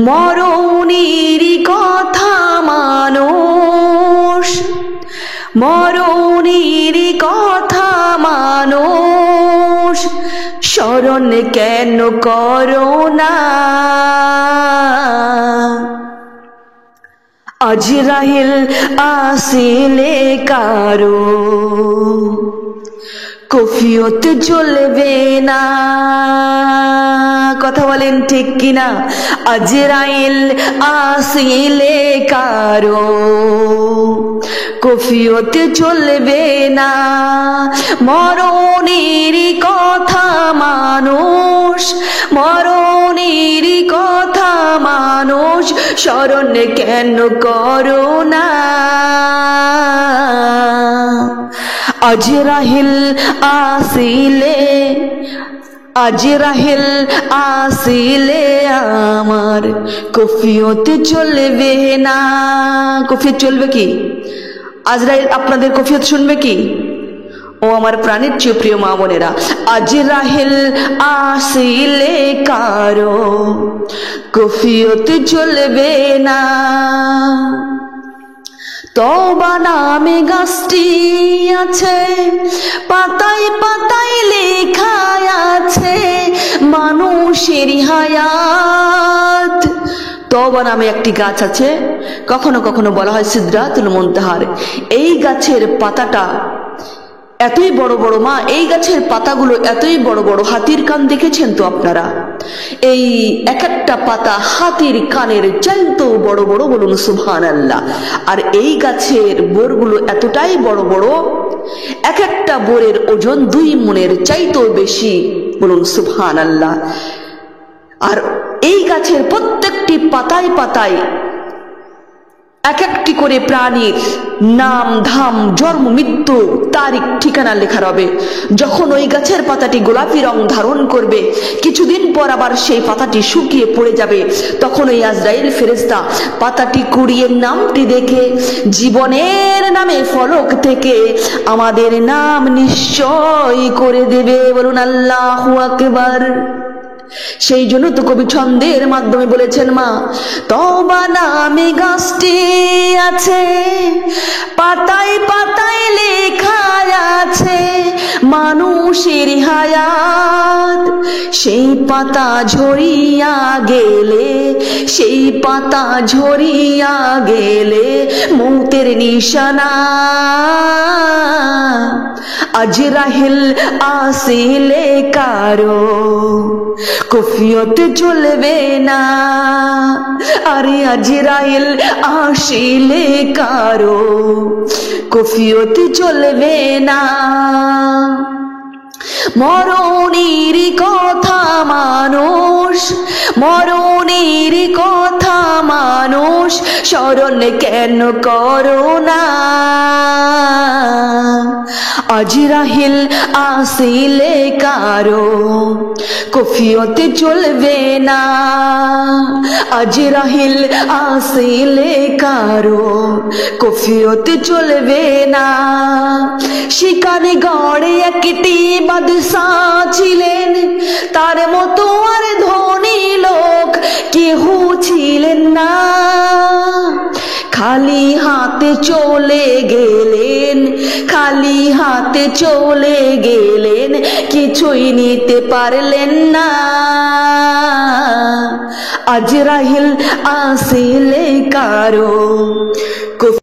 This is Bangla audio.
মরণের কথা মানুষ, মরণের কথা মানুষ স্মরণ কেন করো না? আজরাইল আসিলে কারো কফিয়ত জ্বলবে না। কথা বলেন ঠিক কিনা? আজরাইল আসিলে কারো কফিয়ত জ্বলবে না। মরণের কথা মানুষ, মরণের কথা মানুষ স্মরণ কেন করো না? আজরাইল আসিলে, আজরাইল আসিলে আমার কফিয়ত চলবে না। কফিয়ত চলবে কি? আজরাইল আপনাদের কফিয়ত শুনবে কি? ও আমার প্রাণের চেয়ে প্রিয় মা বোনেরা, আজরাইল আসিলে কারো কফিয়ত চলবে না। তওবা নামে গাছটি আছে, পাতায় পাতায় লেখা আছে মানুষের হায়াত। তওবা নামে একটি গাছ আছে, কখনো কখনো বলা হয় সিদরাতুল মুনতাহার। এই গাছের পাতাটা এতই বড় বড়, মা এই গাছের পাতাগুলো এতই বড় বড়, হাতির কান দেখেছেন তো আপনারা? এই এক একটা পাতা হাতির কানের চাইতেও বড় বড়, বলুন সুবহানাল্লাহ। আর এই গাছের বোরগুলো এতটাই বড় বড়, এক একটা বোরের ওজন 2 মণের চাইতেও বেশি, বলুন সুবহানাল্লাহ। আর এই গাছের প্রত্যেকটি পাতায় পাতায় এক একটি করে প্রাণীর নাম, ধাম, জন্ম, মৃত্যু, তারিখ, ঠিকানা লেখা রবে। যখন ওই গাছের পাতাটি গোলাপি রং ধারণ করবে, কিছুদিন পর আবার সেই পাতাটি শুকিয়ে পড়ে যাবে, তখন ওই আজরাইল ফেরেশতা পাতাটি কুড়িয়ে নামটি দেখে জীবনের নামে ফলক থেকে আমাদের নাম নিশ্চয় করে দেবে, বলুন আল্লাহু আকবার। সেই জন্য তো কবি ছন্দের মাধ্যমে বলেছেন, মা তওবা নামে গাছটি আছে, পাতায় পাতায় লেখা আছে মানুষের হায়াত। সেই পাতা ঝরিয়া গেলে, সেই পাতা ঝরিয়া গেলে মৌতের নিশানা। আজরাইল আসিলে কারো কফিয়ত চলবে না। আরে আজরাইল আসিলে কারো কফিয়ত চলবে না। মরণের কথা মানুষ, মরণের কথা মানুষ স্মরণ কেন করো না? আজরাইল আসিলে কারো কফিয়ত চলবে না। আজরাইল আসিলে কারো কফিয়ত চলবে না। সেখানে গড়ে একটি বাদশা ছিলেন, তার মতো আর ধনী লোক কেহ ছিলেন না। খালি হাতে চলে গেলেন, খালি হাতে চলে গেলেন, কিছুই নিতে পারলেন না। আজরাইল আসিলে কারো